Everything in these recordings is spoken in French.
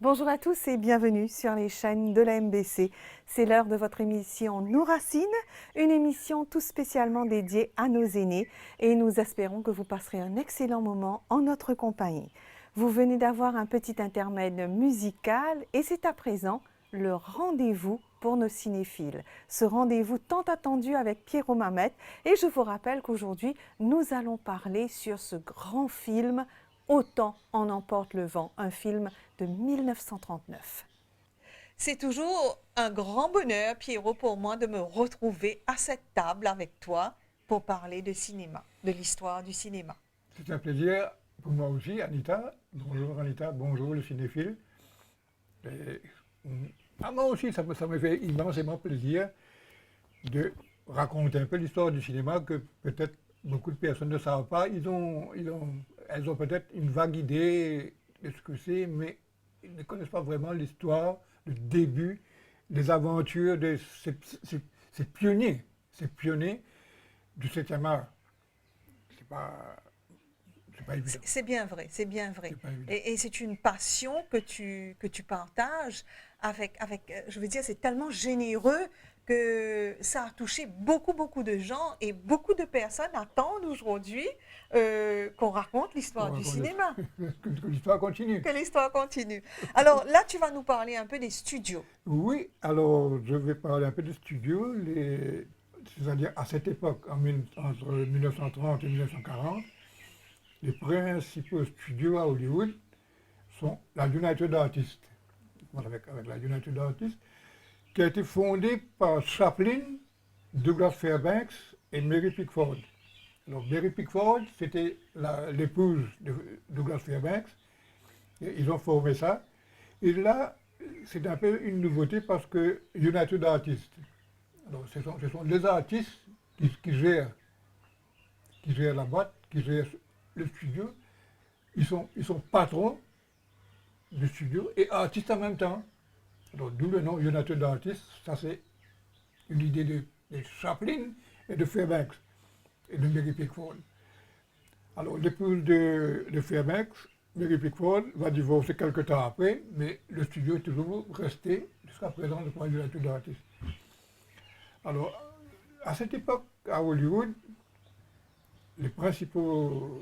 Bonjour à tous et bienvenue sur les chaînes de la MBC. C'est l'heure de votre émission Nos Racines, une émission tout spécialement dédiée à nos aînés et nous espérons que vous passerez un excellent moment en notre compagnie. Vous venez d'avoir un petit intermède musical et c'est à présent le rendez-vous pour nos cinéphiles. Ce rendez-vous tant attendu avec Pierrot Mamette et je vous rappelle qu'aujourd'hui nous allons parler sur ce grand film Autant en emporte le vent, un film de 1939. C'est toujours un grand bonheur, Pierrot, pour moi de me retrouver à cette table avec toi pour parler de cinéma, de l'histoire du cinéma. C'est un plaisir pour moi aussi, Anita. Bonjour Anita, bonjour les cinéphiles. Et, moi aussi, ça me fait immensément plaisir de raconter un peu l'histoire du cinéma que peut-être beaucoup de personnes ne savent pas. Elles ont peut-être une vague idée de ce que c'est, mais ils ne connaissent pas vraiment l'histoire, le début, les aventures de ces pionniers du 7e art. C'est pas, c'est pas évident. C'est bien vrai, c'est bien vrai. C'est pas évident. Et c'est une passion que tu partages avec, je veux dire, c'est tellement généreux que ça a touché beaucoup de gens et beaucoup de personnes attendent aujourd'hui qu'on raconte l'histoire du cinéma, Que l'histoire continue. que l'histoire continue. Alors là, tu vas nous parler un peu des studios. Oui, alors je vais parler un peu de studios, c'est-à-dire à cette époque, entre 1930 et 1940, les principaux studios à Hollywood sont la United Artists, avec la United Artists, qui a été fondée par Chaplin, Douglas Fairbanks et Mary Pickford. Alors Mary Pickford, c'était l'épouse de Douglas Fairbanks, et ils ont formé ça. Et là, c'est un peu une nouveauté parce que United Artists, alors ce sont les artistes qui gèrent la boîte, qui gèrent le studio. Ils sont patrons du studio et artistes en même temps. Alors d'où le nom United Artists, ça c'est une idée de Chaplin et de Fairbanks et de Mary Pickford. Alors l'épouse de Fairbanks, Mary Pickford, va divorcer quelque temps après, mais le studio est toujours resté jusqu'à présent le point United Artists. Alors, à cette époque, à Hollywood, les principaux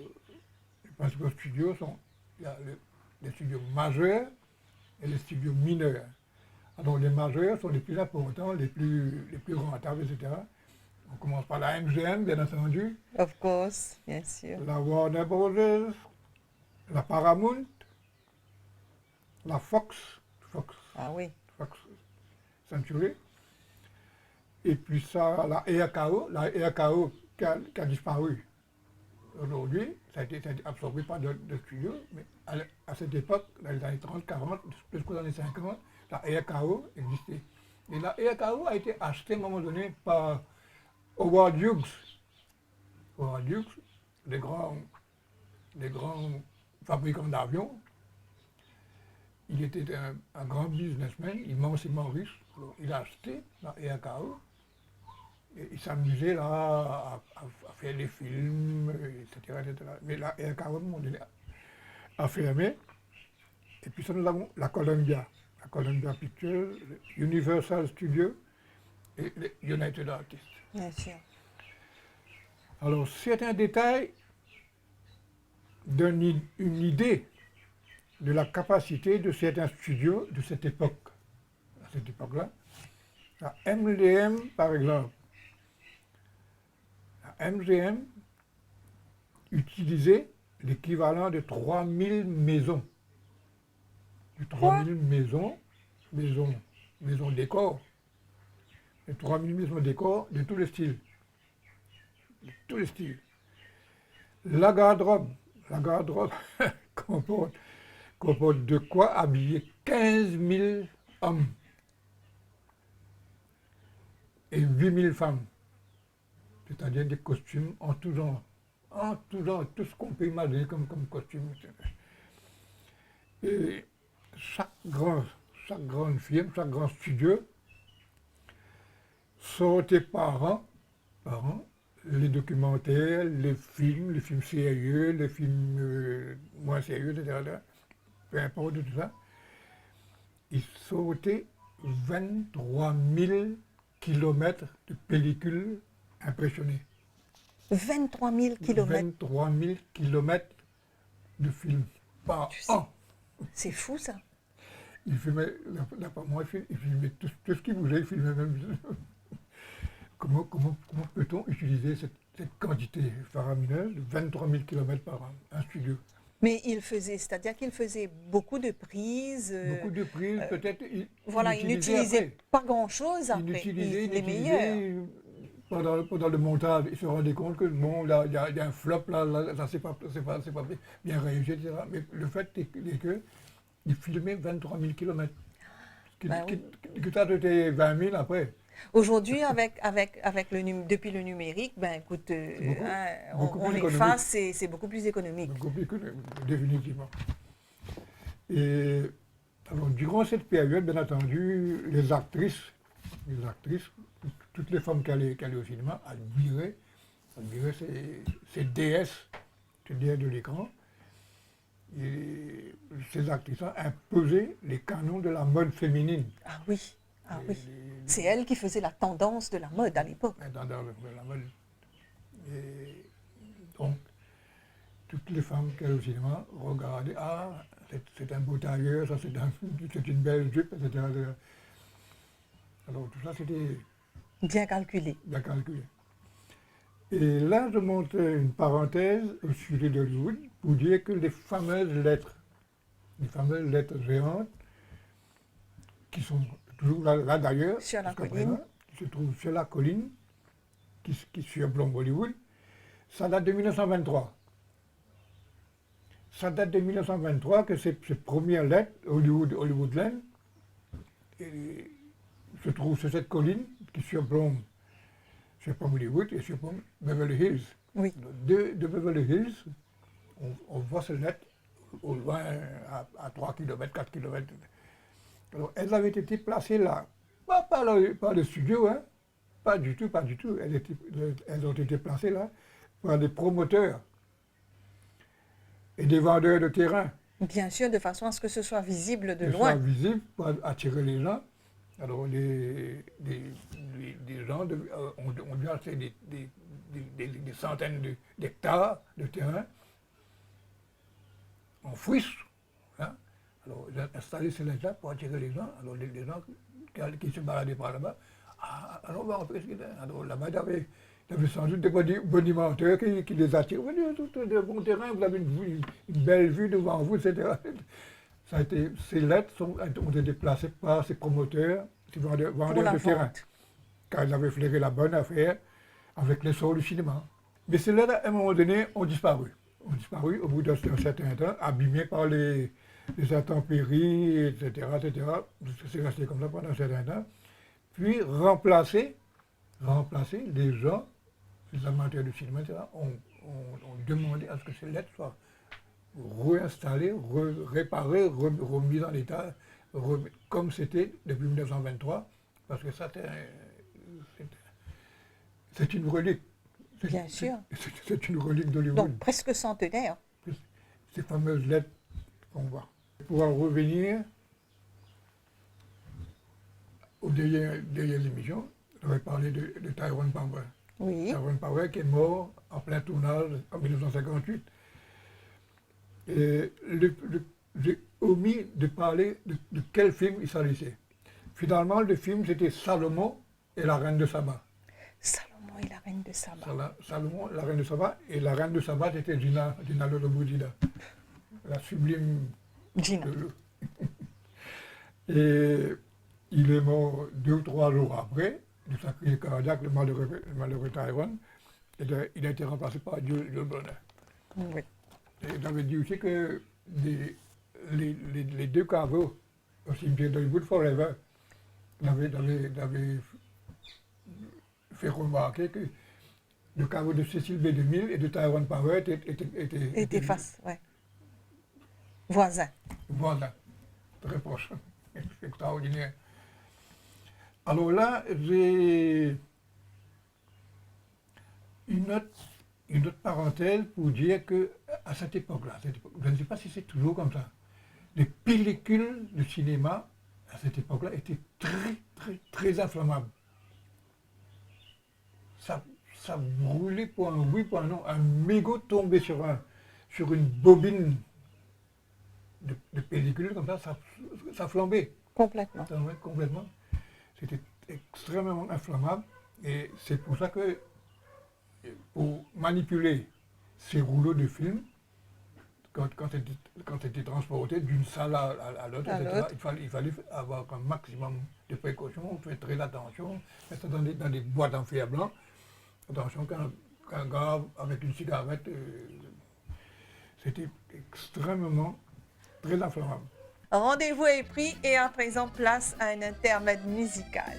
studios sont les studios majeurs et les studios mineurs. Alors les majeurs sont les plus importants, les plus rentables, etc. On commence par la MGM, bien entendu, Of course, bien sûr. la Warner Brothers, la Paramount, la Fox Ah oui. Century, et puis ça, la RKO qui a disparu. Aujourd'hui, ça a été absorbé par d'autres studios, mais à cette époque, dans les années 30, 40, jusqu'aux années 50, la RKO existait. Et la RKO a été achetée à un moment donné par Howard Hughes. Howard Hughes, des grands fabricants d'avions. Il était un grand businessman, immensément riche. Alors, il a acheté la RKO. Et il s'amusait là à faire des films, etc., etc. Mais la RKO, à un moment donné, a fermé. Et puis ça, nous avons la Columbia Pictures, Universal Studios et les United Artists. Bien sûr. Alors, certains détails donnent une idée de la capacité de certains studios de cette époque. À cette époque-là, la MGM, par exemple, la MGM utilisait l'équivalent de 3000 maisons. De 3000 maisons décors. De 3000 maisons décors de tous les styles. De tous les styles. La garde-robe comporte de quoi habiller 15 000 hommes et 8 000 femmes. C'est-à-dire des costumes en tout genre. En tout genre, tout ce qu'on peut imaginer comme costume. Et chaque grande firme, chaque grand studio sortait par an les documentaires, les films sérieux, les films moins sérieux, etc. Peu importe tout ça. il sautait 23 000 kilomètres de pellicule impressionnée. 23 000 kilomètres. 23 000 kilomètres de film par an. C'est fou ça. Il filmait, d'après moi, il filmait tout ce qui bougeait, il filmait même. Comment peut-on utiliser cette quantité faramineuse de 23 000 kilomètres par an, un studio? Mais il faisait, c'est-à-dire qu'il faisait beaucoup de prises. Beaucoup de prises, peut-être. Voilà, il n'utilisait pas grand-chose après. Il les meilleurs. utilisait pendant le montage, il se rendait compte que bon, là, il y a un flop, là c'est pas bien réussi, etc. Mais le fait est que il filmait 23 000 kilomètres. Que ça c'était 20 000 après. Aujourd'hui, depuis le numérique, ben écoute, on efface, c'est beaucoup plus économique. Beaucoup plus économique, définitivement. Et alors, durant cette période, bien entendu, les actrices, toutes les femmes qui allaient au cinéma admiraient ces déesses de l'écran. Et ces actrices imposaient les canons de la mode féminine. Ah oui, c'est elles qui faisaient la tendance de la mode à l'époque. La tendance de la mode. Et donc, toutes les femmes qui allaient au cinéma regardaient, ah, c'est un beau tailleur, ça c'est une belle jupe, etc. Alors tout ça c'était bien calculé. Bien calculé. Et là, je montre une parenthèse au sujet d'Hollywood pour dire que les fameuses lettres géantes, qui sont toujours là d'ailleurs, sur la colline, qui se trouvent sur la colline, qui surplombe Hollywood, ça date de 1923. Ça date de 1923 que ces premières lettres, Hollywoodland, se trouvent sur cette colline qui surplombe Hollywood et surplombe Beverly Hills. Oui. De Beverly Hills, on voit ces lettres au loin à 3 km, 4 km. Alors, elles avaient été placées là, pas par le studio, hein, pas du tout. Elles ont été placées là par des promoteurs et des vendeurs de terrain. Bien sûr, de façon à ce que ce soit visible de loin. Soit visible pour attirer les gens. Alors, des gens ont dû acheter des centaines d'hectares de terrain en friche. Hein. Alors, ils ont installé ces lettres-là pour attirer les gens. Alors, les gens qui se baladaient par là-bas, alors on va rentrer. Alors, là-bas, il y avait sans doute des bonimenteurs qui les attirent. Vous avez tout de bon terrain, vous avez une belle vue devant vous, etc. Ces lettres ont été placées par ces promoteurs, ces vendeurs de terrain, car ils avaient flairé la bonne affaire avec l'essor du cinéma. Mais ces lettres, à un moment donné, ont disparu. Au bout d'un certain temps, abîmées par les intempéries, etc. C'est resté comme ça pendant un certain temps. Puis remplacées, les gens, les amateurs de cinéma, etc., ont demandé à ce que ces lettres soient réinstallées, réparées, remises en état, comme c'était depuis 1923, parce que ça, c'est une relique. Bien sûr. C'est une relique d'Hollywood. Donc presque centenaire. Ces fameuses lettres qu'on voit. Pour en revenir aux dernières émissions, j'avais parlé de Tyrone Power. Oui. Tyrone Power qui est mort en plein tournage en 1958. Et j'ai omis de parler de quel film il s'agissait. Finalement, le film, c'était Salomon et la Reine de Saba. Salomon et la Reine de Saba. Salomon, la Reine de Saba, et la Reine de Saba, c'était Gina Lollobrigida, la sublime Gina. Et il est mort 2 ou 3 jours après, de sa crise cardiaque, le malheureux Tyrone. Il a été remplacé par Jules Bonner. Oui. Et j'avais dit aussi que les 2 caveaux au cimetière d'Hollywood Forever l'avaient fait remarquer que le caveau de Cecil B. DeMille et de Tyrone Power étaient face, ouais. Voisins. Voisins, très proches. C'est extraordinaire. Alors là, j'ai une autre parenthèse pour dire qu'à cette époque-là, je ne sais pas si c'est toujours comme ça, les pellicules de cinéma à cette époque-là, était très, très, très inflammable. Ça brûlait pour un oui, pour un non. Un mégot tombé sur une bobine de pellicule, comme ça flambait. Complètement. Ça flambait complètement. C'était extrêmement inflammable. Et c'est pour ça que, pour manipuler ces rouleaux de film, quand c'était transporté d'une salle à l'autre, il fallait avoir un maximum de précautions, faire très attention, mettre ça dans des boîtes en fer blanc. Attention, qu'un gars avec une cigarette, c'était extrêmement très inflammable. Rendez-vous est pris et à présent place à un intermède musical.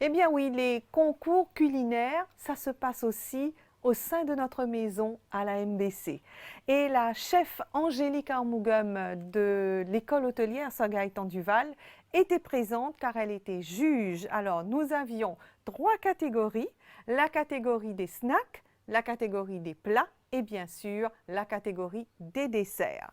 Eh bien oui, les concours culinaires, ça se passe aussi au sein de notre maison à la MBC. Et la chef Angélique Armougum de l'école hôtelière Sir Gaëtan Duval était présente car elle était juge. Alors nous avions 3 catégories, la catégorie des snacks, la catégorie des plats et bien sûr la catégorie des desserts.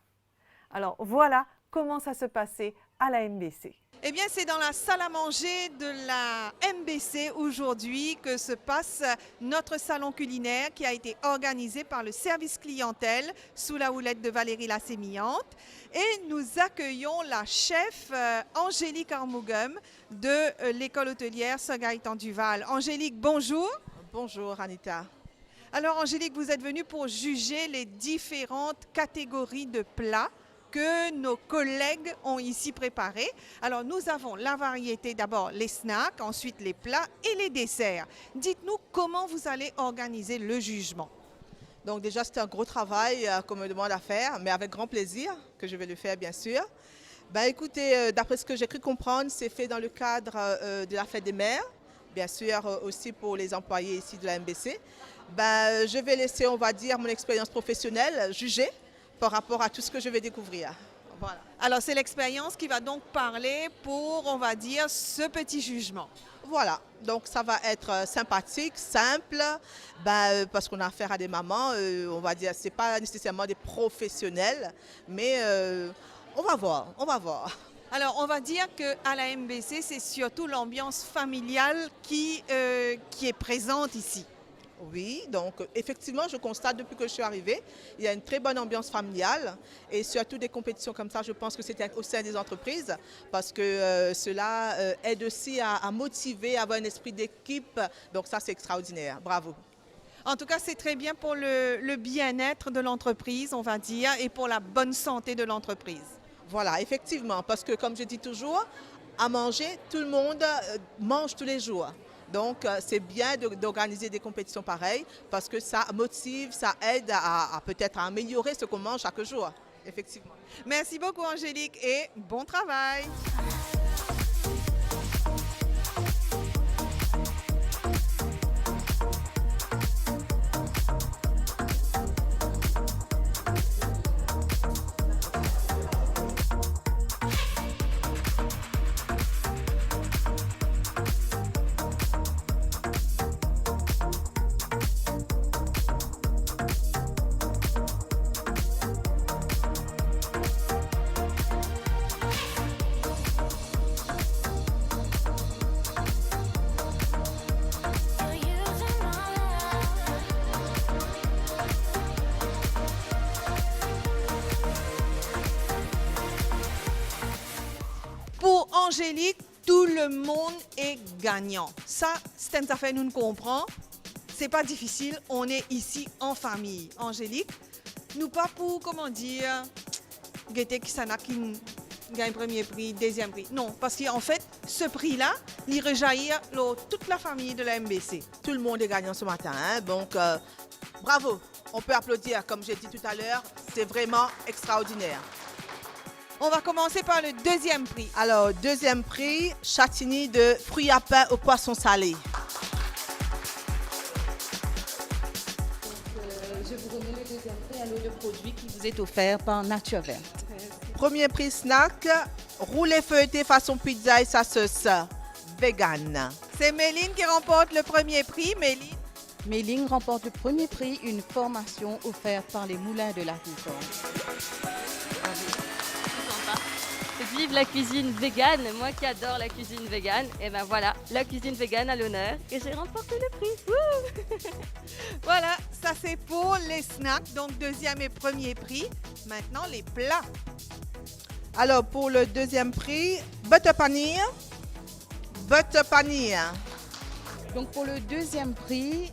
Alors voilà comment ça se passait à la MBC. Eh bien, c'est dans la salle à manger de la MBC aujourd'hui que se passe notre salon culinaire qui a été organisé par le service clientèle sous la houlette de Valérie Lassémillante. Et nous accueillons la chef Angélique Armougum de l'école hôtelière Sir Gaëtan Duval. Angélique, bonjour. Bonjour Anita. Alors Angélique, vous êtes venue pour juger les différentes catégories de plats que nos collègues ont ici préparés. Alors nous avons la variété, d'abord les snacks, ensuite les plats et les desserts. Dites-nous comment vous allez organiser le jugement. Donc déjà c'est un gros travail qu'on me demande à faire, mais avec grand plaisir que je vais le faire bien sûr. Ben, écoutez, d'après ce que j'ai cru comprendre, c'est fait dans le cadre de la fête des mères, bien sûr aussi pour les employés ici de la MBC. Ben, je vais laisser, on va dire, mon expérience professionnelle juger par rapport à tout ce que je vais découvrir. Voilà. Alors, c'est l'expérience qui va donc parler pour, on va dire, ce petit jugement. Voilà, donc ça va être sympathique, simple, parce qu'on a affaire à des mamans, on va dire, ce n'est pas nécessairement des professionnels, mais on va voir, on va voir. Alors, on va dire qu'à la MBC, c'est surtout l'ambiance familiale qui est présente ici. Oui, donc effectivement, je constate depuis que je suis arrivée, il y a une très bonne ambiance familiale et surtout des compétitions comme ça, je pense que c'est au sein des entreprises parce que cela aide aussi à motiver, à avoir un esprit d'équipe. Donc ça, c'est extraordinaire. Bravo. En tout cas, c'est très bien pour le bien-être de l'entreprise, on va dire, et pour la bonne santé de l'entreprise. Voilà, effectivement, parce que comme je dis toujours, à manger, tout le monde mange tous les jours. Donc, c'est bien d'organiser des compétitions pareilles parce que ça motive, ça aide à peut-être à améliorer ce qu'on mange chaque jour, effectivement. Merci beaucoup, Angélique, et bon travail. Pour Angélique, tout le monde est gagnant. Ça, c'est une affaire nous comprenons. C'est pas difficile, on est ici en famille. Angélique, nous pas pour, comment dire, guetter qui s'en a qui gagne premier prix, deuxième prix. Non, parce qu'en fait, ce prix-là, il rejaillit toute la famille de la MBC. Tout le monde est gagnant ce matin, hein? Donc bravo. On peut applaudir, comme j'ai dit tout à l'heure, c'est vraiment extraordinaire. On va commencer par le deuxième prix. Alors, deuxième prix, châtigny de fruits à pain au poisson salé. Je vous remets le deuxième prix à l'eau de produit qui vous est offert par Nature Verte. Premier prix snack, roulé feuilleté façon pizza et sa sauce vegan. C'est Méline qui remporte le premier prix. Méline. Méline remporte le premier prix, une formation offerte par les Moulins de la Concorde. Vive la cuisine végane, moi qui adore la cuisine végane, et ben voilà, la cuisine végane à l'honneur et j'ai remporté le prix. Wouh. Voilà, ça c'est pour les snacks, donc deuxième et premier prix. Maintenant les plats. Alors pour le deuxième prix, butter paneer. Butter paneer. Donc pour le deuxième prix,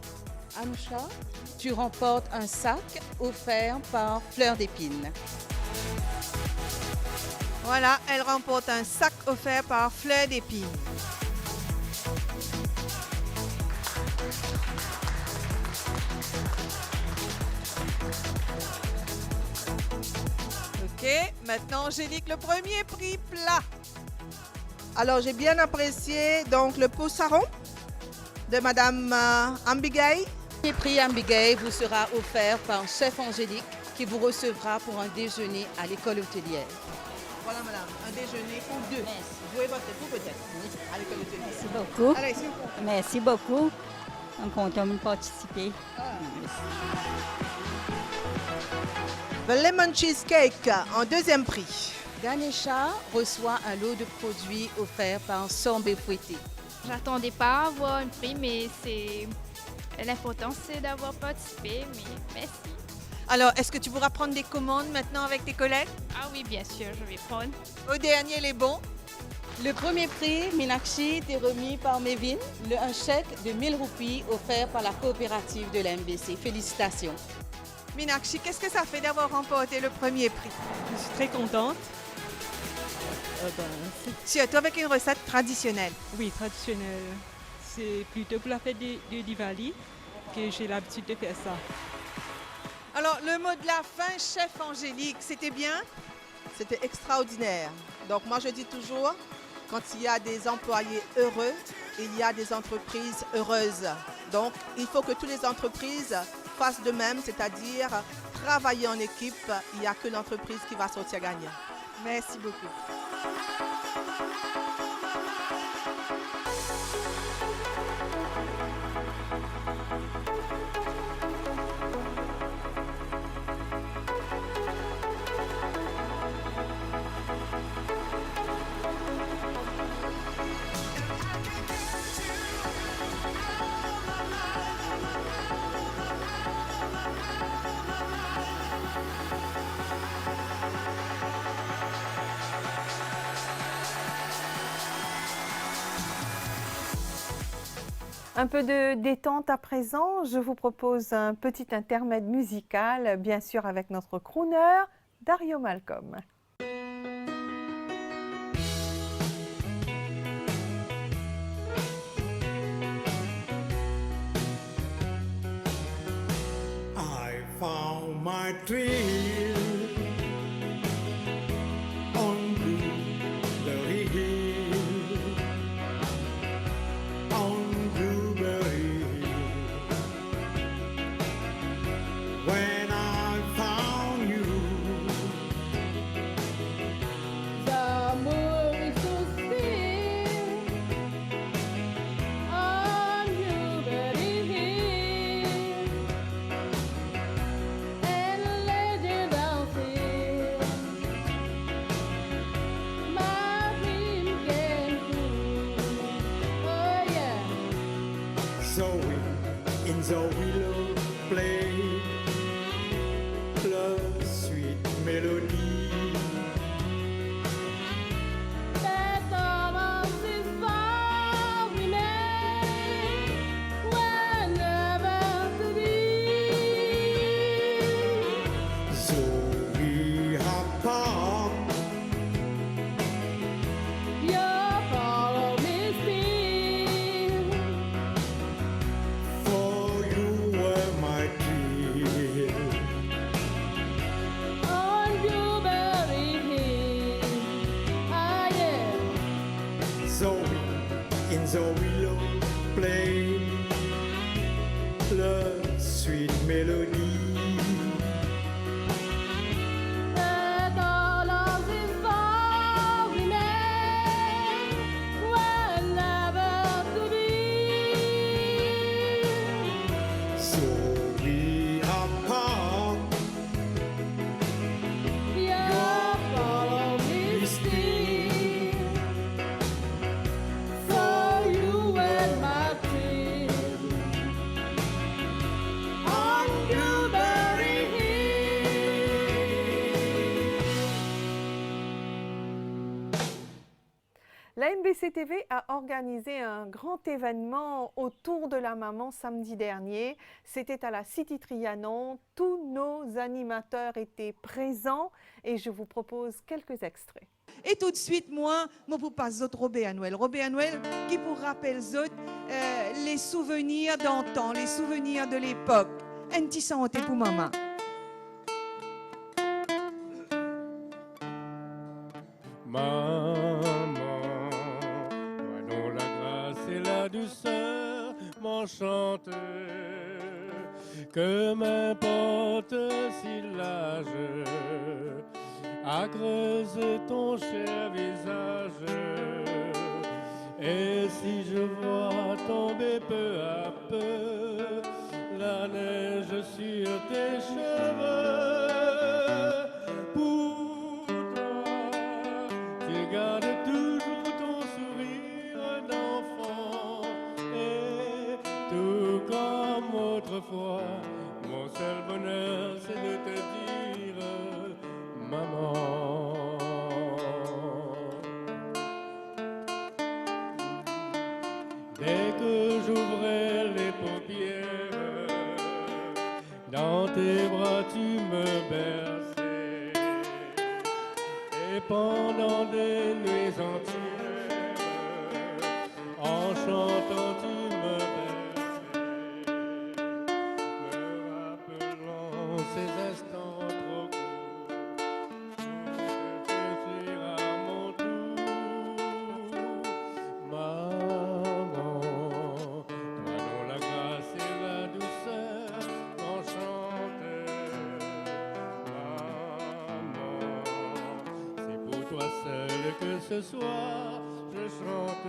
Anoucha, tu remportes un sac offert par Fleur d'Épine. Voilà, elle remporte un sac offert par Fleur d'Épine. Ok, maintenant Angélique, le premier prix plat. Alors j'ai bien apprécié donc le poussaron de Madame Ambigay. Le prix Ambigay vous sera offert par Chef Angélique qui vous recevra pour un déjeuner à l'école hôtelière. Voilà madame, un déjeuner pour deux. Merci. Vous pouvez voter pour peut-être à l'école hôtelière. Merci beaucoup. Allez, s'il vous plaît. Merci beaucoup. On est content de participer. Le lemon cheesecake en deuxième prix. Ganesha reçoit un lot de produits offerts par Sorbet Fouetté. J'attendais pas à avoir un prix, mais l'important c'est d'avoir participé, mais merci. Alors, est-ce que tu pourras prendre des commandes maintenant avec tes collègues? Ah oui, bien sûr, je vais prendre. Au dernier, les bons. Le premier prix, Minakshi, est remis par Mévin, un chèque de 1000 roupies offert par la coopérative de la MBC. Félicitations. Minakshi, qu'est-ce que ça fait d'avoir remporté le premier prix? Je suis très contente. Surtout avec une recette traditionnelle. Oui, traditionnelle. C'est plutôt pour la fête de Diwali que j'ai l'habitude de faire ça. Alors, le mot de la fin, Chef Angélique, c'était bien? C'était extraordinaire. Donc moi je dis toujours, quand il y a des employés heureux, il y a des entreprises heureuses. Donc il faut que toutes les entreprises fasse de même, c'est-à-dire travailler en équipe. Il n'y a que l'entreprise qui va sortir gagnant. Merci beaucoup. Un peu de détente à présent. Je vous propose un petit intermède musical, bien sûr avec notre crooner, Dario Malcolm. I found my trail on Blueberry Hill, on Blueberry Hill. When I found you, the moon is so still on Blueberry Hill, and a legend of it, my dream came true. Oh yeah. so we in the willow play love sweet melody. That all of this far remain were never to be. So we have come, Your follow me still. for you were my dear. On Blueberry Hill, I am. So we in the willow play love sweet melody. That all of this far remain were never to be. So we have come, Your follow me still. For you and my dream on Blueberry Hill. La MBC TV a organisé un grand événement autour de la maman samedi dernier. C'était à la City Trianon. Tous nos animateurs étaient présents et je vous propose quelques extraits. Et tout de suite, moi vous passe autre Robé à Noël. Robé à Noël qui pour rappel zot les souvenirs d'antan, les souvenirs de l'époque. Un petit santé pour maman. Maman, toi dont la grâce et la douceur m'enchantent, que m'importe si l'âge a creusé ton cher visage, et si je vois tomber peu à peu la neige sur tes cheveux. Pour toi, tu gardes toujours ton sourire d'enfant, et tout comme autrefois, mon seul bonheur c'est de te dire maman. Dès que j'ouvrais les paupières, dans tes bras tu me berçais, et pendant des nuits entières, en chantant tu me berçais, me rappelant ces instants trop courts, où je te dire à mon tour, maman, toi dont la grâce et la douceur m'enchantent. toi seul que ce soir je chante.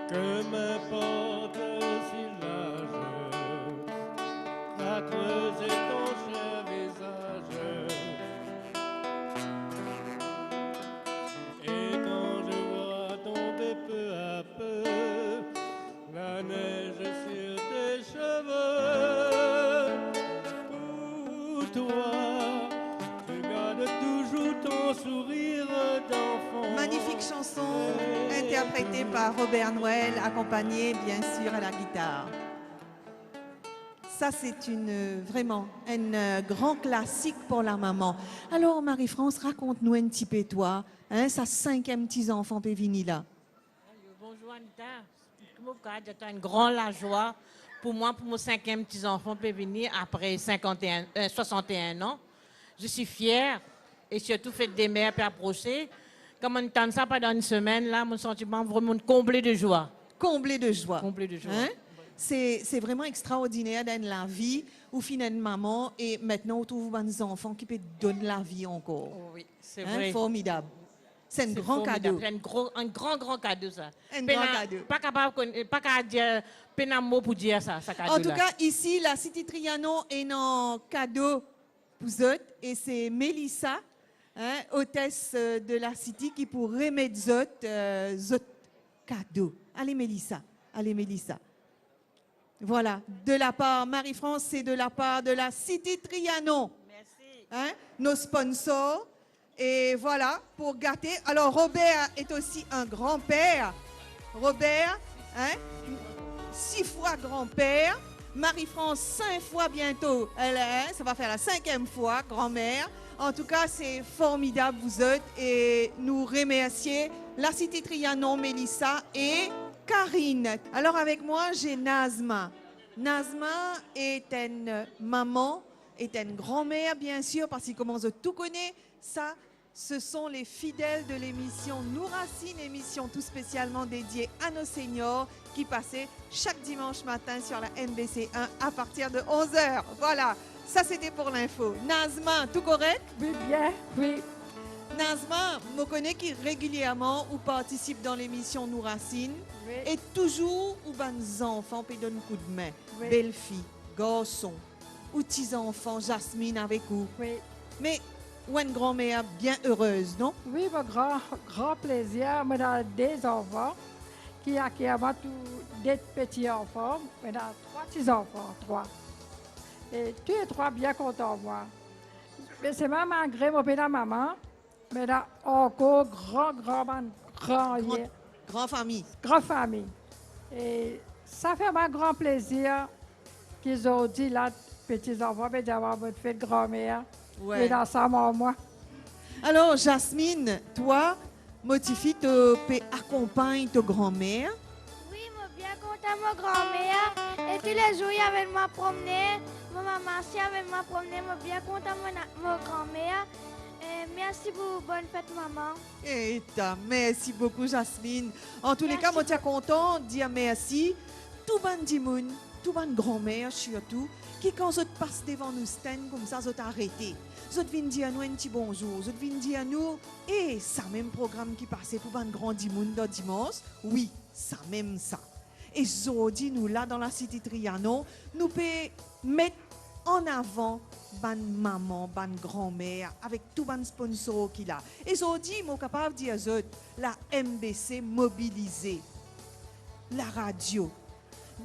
Que m'importe si l'âge a creusé ton cher visage. Et quand je vois tomber peu à peu la neige sur tes cheveux, pour toi, tu gardes toujours ton sourire d'enfant. Magnifique chanson interprétée par Robert Noël, accompagné bien sûr à la guitare. Ça, c'est vraiment un grand classique pour la maman. Alors, Marie-France, raconte-nous un petit peu, toi, sa 5e petit-enfant Pévini là. Bonjour Anita, c'est une grande la joie pour moi, pour mon 5e petit-enfant Pévini après 61 ans. Je suis fière et surtout fête des mères puis approcher. Comme on entend ça pendant une semaine, là, mon sentiment vraiment comblé de joie. Comblé de joie. Comblé de joie. Hein? C'est vraiment extraordinaire dans la vie où finalement maman et maintenant on trouve des enfants qui peuvent donner la vie encore. Oh oui, c'est vrai. Formidable. C'est un grand formidable. cadeau. C'est un grand cadeau ça. Un grand cadeau. Pas capable dire un mot pour dire ça cadeau. En tout cas, ici, la Cité Trianon est un cadeau pour eux et c'est Mélissa, hôtesse de la Cité, qui pourrait remettre zot cadeau. Allez Mélissa, allez Mélissa. Voilà, de la part, Marie-France, c'est de la part de la Cité Trianon. Merci. Nos sponsors. Et voilà, pour gâter. Alors, Robert est aussi un grand-père. Robert, 6 fois grand-père. Marie-France, 5 fois bientôt. Ça va faire la 5e fois, grand-mère. En tout cas, c'est formidable, vous êtes. Et nous remercier la Cité Trianon, Mélissa et Karine. Alors, avec moi, j'ai Nazma. Nazma est une maman, est une grand-mère, bien sûr, parce qu'il commence à tout connaître. Ça, ce sont les fidèles de l'émission Nous Racine, émission tout spécialement dédiée à nos seniors qui passaient chaque dimanche matin sur la MBC 1 à partir de 11h. Voilà, ça c'était pour l'info. Nazma, tout correct? Oui, bien, oui. Nazma, je connais qui régulièrement ou participe dans l'émission Nous Racine Oui. et toujours où les enfants peuvent donner un coup de main. Oui. Belle fille, garçon, ou petits enfants, Jasmine avec vous. Oui. Mais ou une grand-mère bien heureuse, non? Oui, mon grand plaisir. Moi, j'ai des enfants qui ont avant tout des petits enfants. Mais j'ai 3 petits-enfants, 3. Et tous les 3 bien contents, moi. Mais c'est même malgré mon père et maman, mais là, encore Grand famille. Grand famille. Et ça fait un grand plaisir qu'ils ont dit là, petits-enfants, d'avoir votre fête grand-mère. Ouais. Et dans ça, moi. Alors, Jasmine, toi, motivé, tu accompagnes ta grand-mère. Oui, je suis bien content de ma grand-mère. Et tous les jours, il avait m'a promener. Ma maman aussi avait m'a promener. Je suis bien content de ma grand-mère. Merci pour bonne fête, maman. Et merci beaucoup, Jasmine. En tous les cas, moi, je suis content de dire merci. Tout le dimoun, tout le grand-mère surtout, qui quand je passe devant nous stand comme ça, je t'arrêté. Je viens dire à nous un petit bonjour. Je viens dire à nous, et ça même programme qui passait pour un grand dimoun dans dimanche. Oui, ça même ça. Et aujourd'hui, nous là dans la Cité Trianon, nous pouvons mettre en avant ban maman, ban grand-mère, avec tout ban sponsor qu'il a. Et aujourd'hui, je suis capable de dire la MBC mobilisée, la radio,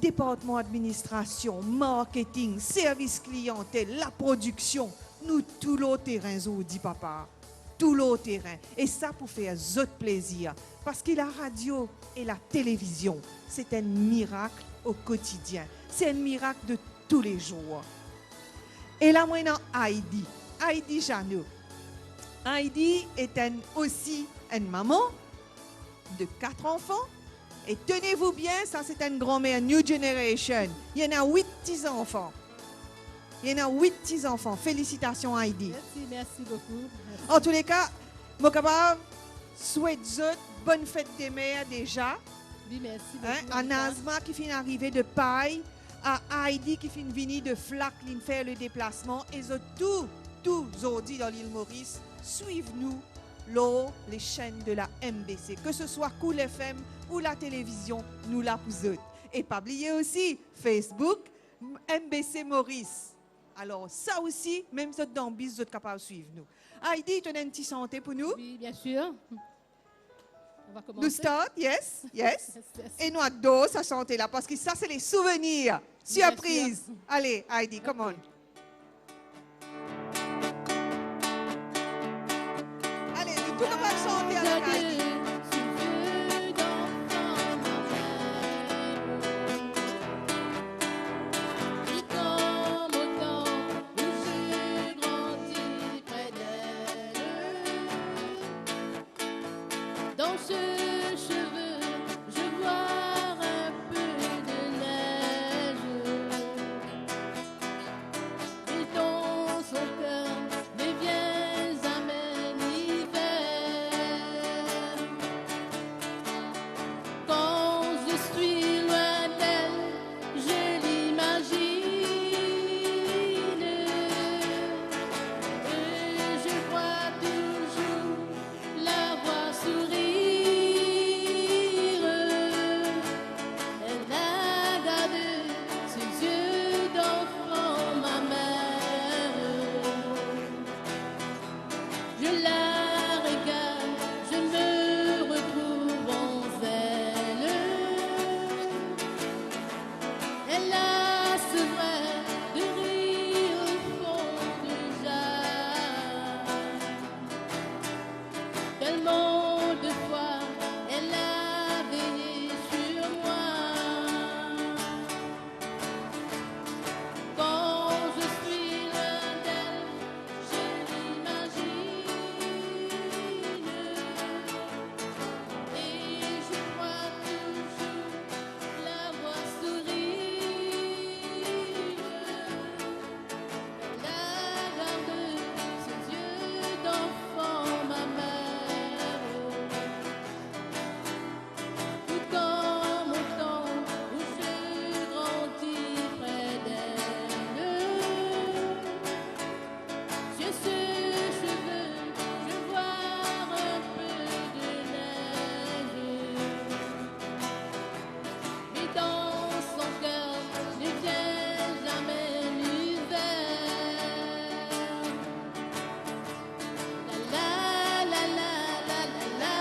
département administration, marketing, service clientèle, la production, nous tout le terrain, dit papa, tout le terrain. Et ça pour faire zot plaisir, parce que la radio et la télévision, c'est un miracle au quotidien, c'est un miracle de tous les jours. Et là, maintenant, Heidi Janot. Heidi est aussi une maman de 4 enfants. Et tenez-vous bien, ça c'est une grand-mère New Generation. Il y en a 8 petits-enfants. Félicitations Heidi. Merci beaucoup. Merci. En tous les cas, je souhaite bonne fête des mères déjà. Oui, merci beaucoup. À Nazma qui vient d'arriver de Paille, à Heidi qui vient de venir de Flac, qui faire le déplacement. Et tout aujourd'hui dans l'île Maurice, suivez-nous les chaînes de la MBC, que ce soit Cool FM ou la télévision, nous la pour eux. Et pas oublier aussi Facebook, MBC Maurice. Alors ça aussi, même si dans bis, vous êtes capable de suivre nous. Heidi, tu as une petite santé pour nous? Oui, bien sûr. On va commencer. Nous start, yes. Et nous adorons sa santé là, parce que ça, c'est les souvenirs. Surprise. Allez, Heidi, come on. Allez, nous tout capable de chanter avec Heidi. Dans ce cheveu, je vois un peu de neige. Et dans son cœur, ne vient jamais l'hiver. Quand je suis loin d'elle, je l'imagine. Et je vois toujours la voix sourire. Elle a gardé ses yeux d'enfant, ma mère. Je la regarde, je me retrouve en elle. Elle a ce vrai de rire au fond déjà. Tellement de fois elle a veillé sur moi. Quand je suis loin d'elle, je l'imagine. Et je vois toujours la voix sourire. Elle a gardé ses yeux d'enfant, ma mère. Tout comme au temps où je grandis près d'elle. Sur ce cheveu, je vois un peu de neige. Mais dans son cœur ne vient jamais l'hiver. La la la la la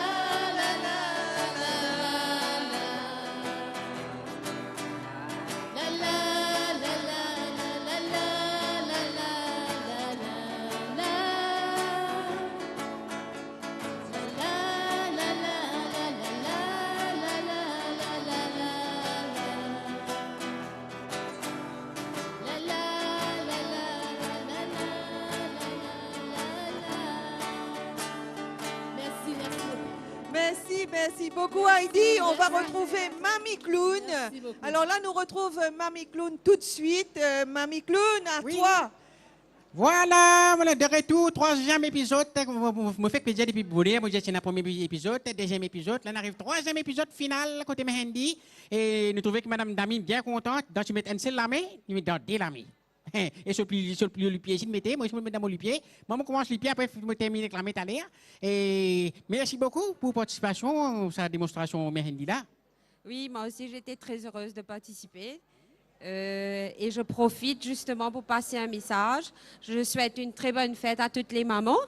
la la la la la la la la la Merci beaucoup Heidi. On va retrouver Mamie Clown. Alors là, nous retrouve Mamie Clown tout de suite. Mamie Clown, à toi. Voilà, de retour, troisième épisode. Me fait plaisir depuis Bouré. Moi, j'ai le premier épisode, deuxième épisode. Là, on arrive troisième épisode final, côté Mehendi. Et nous trouvons que Madame Damine bien contente. Donc, je mets un seul lame, je mets deux lames. Et sur le pied, je mets, moi, je me mets dans mon pied. Moi, je commence le pied, après, je me termine avec la métallière. Et merci beaucoup pour votre participation, sa démonstration Mehendi là. Oui, moi aussi, j'étais très heureuse de participer. Et je profite justement pour passer un message. Je souhaite une très bonne fête à toutes les mamans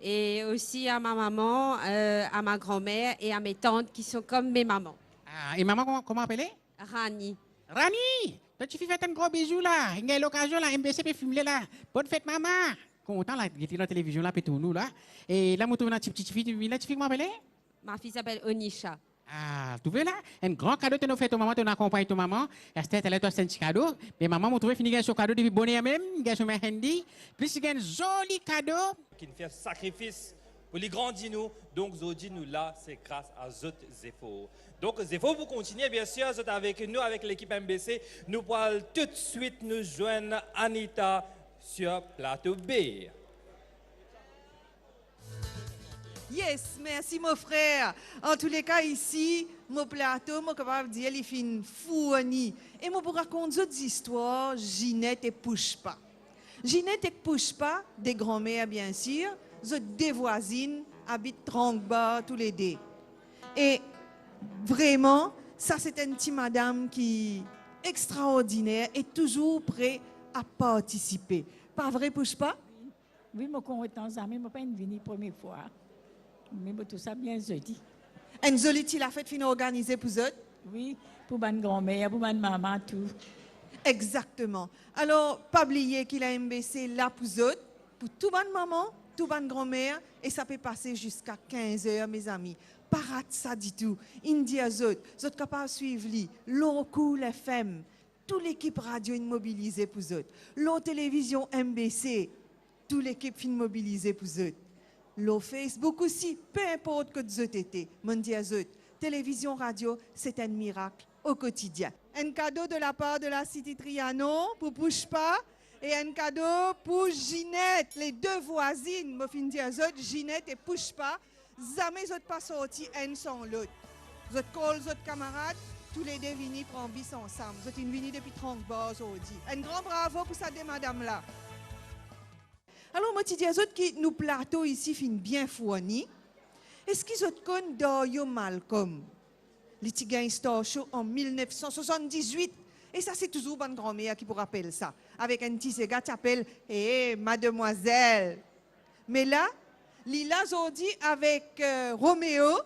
et aussi à ma maman, à ma grand-mère et à mes tantes qui sont comme mes mamans. Ah, et maman, comment appeler? Rani. Rani, toi tu fais un gros bisou là. Il y a l'occasion là, MBC peut filmer là. Bonne fête maman. Content là, il était dans la télévision là, pour nous là. Et là, moi, tu as une petite fille, la petite fille comment appeler? Ma fille s'appelle Onisha. Ah, tu veux là? Un grand cadeau que tu as fait à ta maman, tu as accompagné ta maman. Esther, elle a un petit cadeau. Mais maman m'a trouvé fini ce cadeau depuis bonnet même. Il y a un handy. Plus il y a un joli cadeau. Qui fait sacrifice pour les grands nous. Donc, Zodi nous là, c'est grâce à Zot Zefo. Donc, Zefo, vous continuez bien sûr, Zot avec nous, avec l'équipe MBC. Nous pourrons tout de suite nous joindre Anita sur plateau B. Yes, merci mon frère. En tous les cas, ici, mon plateau, moi capable de dire, il fait une fournie. Et moi pour raconter d'autres histoires, Ginette et Pouche-Pas. Ginette et Pouche-Pas, des grands-mères bien sûr, des voisines habitent Trangba tous les deux. Et vraiment, ça c'est une petite madame qui est extraordinaire et toujours prête à participer. Pas vrai, Pushpa? Oui, je suis content, mais je ne suis pas venue la première fois. Mais tout ça bien jeudi. Et Zoliti la fête fin organisée pour eux? Oui, pour ma grand-mère, pour ma maman, tout. Exactement. Alors, pas oublier qu'il a MBC là pour eux, pour toute bonne maman, toute bonne grand-mère, et ça peut passer jusqu'à 15 h, mes amis. Pas rate ça du tout. India Zot, vous êtes capables de suivre l'Orcool FM, toute l'équipe radio mobilisée pour eux. L'autre télévision MBC, toute l'équipe mobilisée pour eux. Le Facebook aussi, peu importe que vous été, Mondia Zot, télévision, radio, c'est un miracle au quotidien. Un cadeau de la part de la Cité Trianon pour Pushpa et un cadeau pour Ginette, les deux voisines, Ginette et Pushpa. Jamais vous pas sorti un sans l'autre. Vous call votre camarade, tous les deux venus prendre bis ensemble. Vous êtes venus depuis 30 bars aujourd'hui. Un grand bravo pour ça des madame là. Alors, moi, je dis à vous que nos plateaux ici finissent bien fournis. Est-ce qu'ils ont connu Dario Malcolm? Les petits gars Star Show en 1978. Et ça, c'est toujours bonne grand-mère qui vous rappelle ça. Avec un petit gars qui s'appelle Mademoiselle. Mais là, Lila Zordi avec Roméo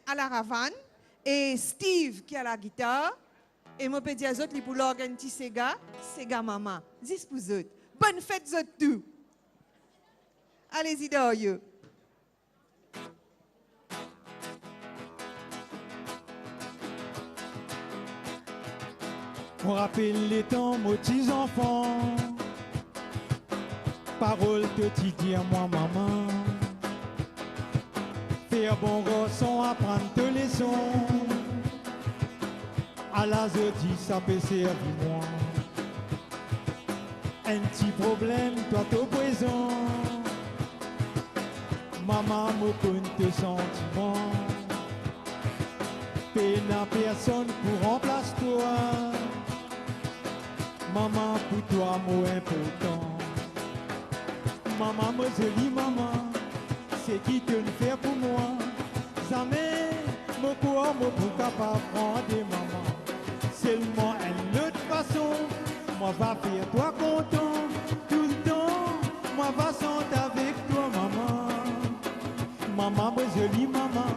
à la ravane et Steve qui a la guitare. Et moi, je dis à vous que pour l'organe petit Sega maman. Dis pour vous. Bonne fête, vous tout. Allez-y, Dario. On rappelle les temps, mes petits enfants. Parole quotidienne, moi, maman. Faire bon garçon, apprendre tes leçons. À la zodi, ça peut servir moi. Un petit problème, toi, t'es présent. Maman me connaît tes sentiments. Peine à personne pour remplacer toi. Maman, pour toi, mot important. Maman, me jolie maman, c'est qui te le fait pour moi. Jamais, me quoi, me pour capable prendre maman. Seulement une autre façon, moi va faire toi content. Tout le temps, moi va chanter avec toi, maman. Maman, me jolie maman,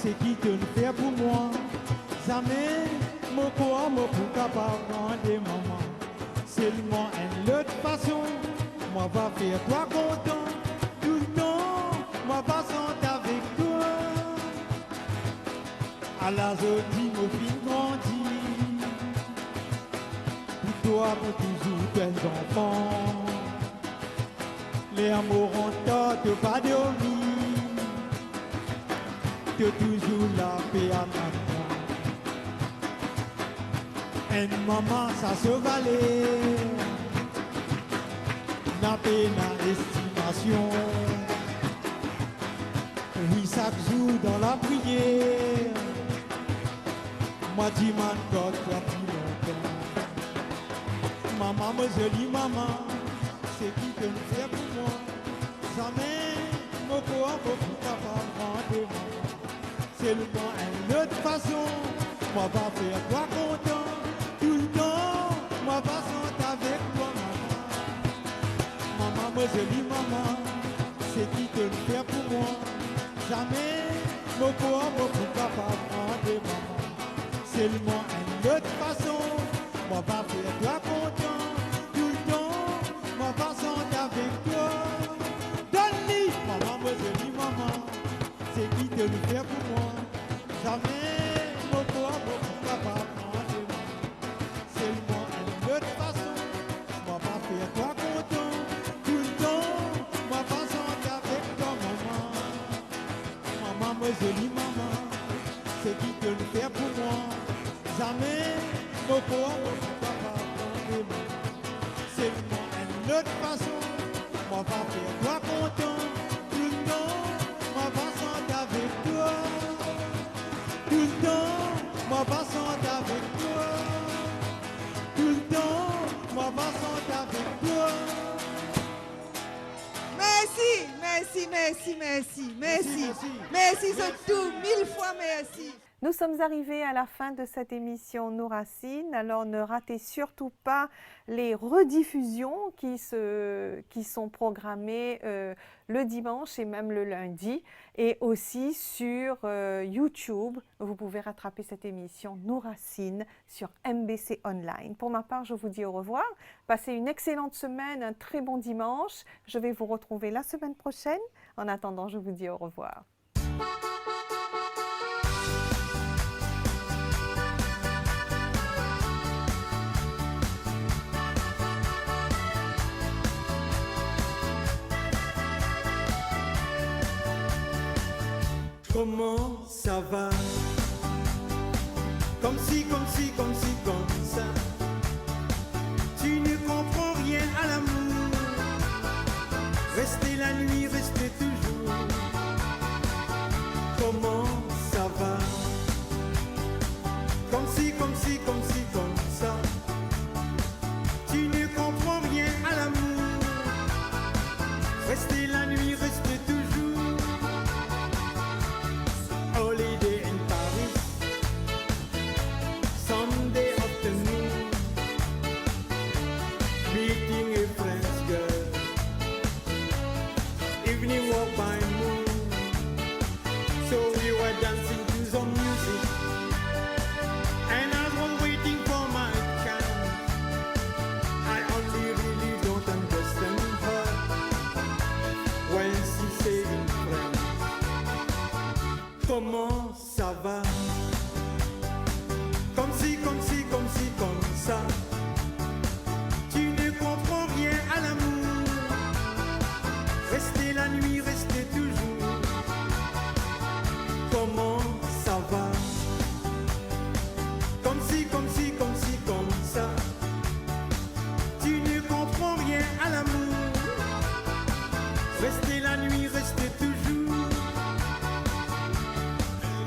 c'est qui te le fait pour moi. Jamais, me quoi, me pour capable prendre maman. Seulement une autre façon, moi va faire toi content. Tout le temps, moi va chanter avec toi. À la zodi, mon fils grandit. Pour toi, pour toujours tes enfants. Les amours en toi, te pas dormir. Que toujours la paix à maman. Une maman, ça se valait. N'a peine à estimation. Oui, chaque jour dans la prière. Moi, dis man, toi, plus longtemps. Maman, me jolie maman, c'est qui te le fait pour moi. Jamais, mon corps, beaucoup capable de prendre maman. C'est le temps, une autre façon. Moi, va faire toi content. Tout le temps, moi, va chanter avec toi, maman. Maman, me jolie maman, c'est qui te le fait pour moi. Jamais, mon corps, beaucoup capable de prendre maman. Seulement une autre façon, moi va faire toi content. Tout le temps, moi va chanter avec toi. Donne-lui, maman, me jolie maman, c'est qui te le fait pour moi. Jamais, mon corps, beaucoup capable de prendre maman. Seulement une autre façon, moi va faire toi content. Tout le temps, moi va chanter avec toi, maman. Maman, me jolie maman, c'est qui te le fait pour moi. Jamais, mon corps, mon papa, mon maman. Seulement une autre façon, moi va faire toi content. Tout le temps, moi va chanter avec toi. Tout le temps, moi va chanter avec toi. Tout le temps, moi va chanter avec toi. Merci, merci, merci, merci. merci, merci. Merci, surtout, 1000 fois merci. Nous sommes arrivés à la fin de cette émission Nos Racines, alors ne ratez surtout pas les rediffusions qui sont programmées le dimanche et même le lundi, et aussi sur YouTube. Vous pouvez rattraper cette émission Nos Racines sur MBC Online. Pour ma part, je vous dis au revoir. Passez une excellente semaine, un très bon dimanche. Je vais vous retrouver la semaine prochaine. En attendant, je vous dis au revoir. Comment ça va? Comme si, comme si, comme si, comme ça. Tu ne comprends rien à l'amour. Rester la nuit, rester toujours. Comment ça va? Comme si, comme si, comme si, comme ça. Tu ne comprends rien à l'amour. Rester la nuit, rester toujours. Holiday in Paris, Sunday afternoon, meeting a French girl, evening walk by moon. So we were dancing to some music, and I was waiting for my chance. I only really don't understand her when she say in French. Comment ça va? Comme si, comme si, comme si, comme ça. Tu ne comprends rien à l'amour. Rester la nuit, rester toujours. Comment ça va? Comme si, comme si, comme si, comme ça. Tu ne comprends rien à l'amour. Rester la nuit, rester toujours.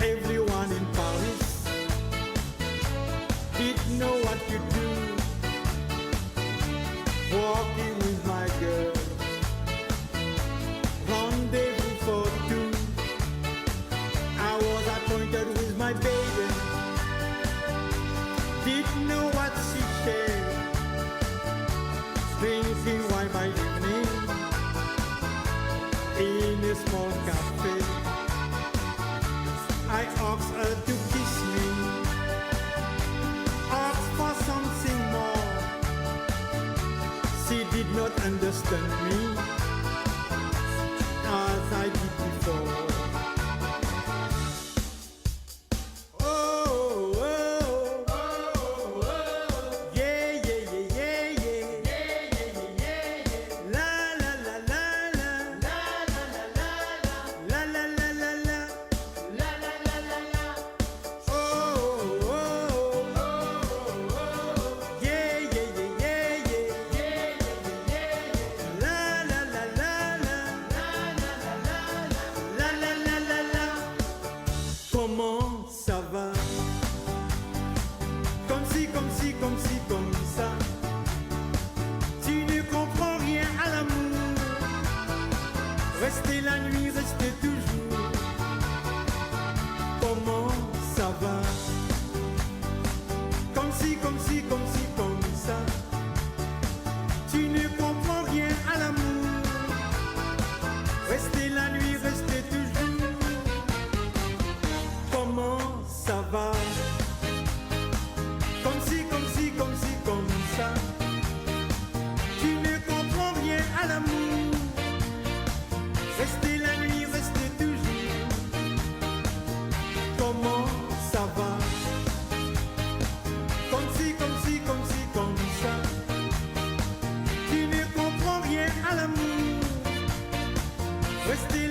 Everyone in Paris didn't know what to do. Walking with my girl, rendezvous for two. I was appointed with my baby, didn't know what she said. Drinking wine by evening in a small cafe. I asked her to kiss me, asked for something more. She did not understand me as I did before. Oh, oh, oh, oh, yeah, yeah, yeah, yeah, yeah. La la la la la, la la la la, la la la la la. Oh, oh, oh, oh, yeah, yeah, yeah, yeah, yeah. La la la la la, la la la la la. Comment ça va? Comme si, comme si, comme si, comme ça. Tu ne comprends rien à l'amour. Rester la nuit, rester toujours. Comment ça va? Comme si, comme si, comme si, comme ça. Tu ne comprends rien à l'amour. Rester la nuit, rester toujours. Comment ça va? Comme si, comme si, comme si, comme ça. Tu ne comprends rien à l'amour. Rester la nuit, rester toujours. Comment ça va? Comme si, comme si, comme si, comme ça. Tu ne comprends rien à l'amour. Rester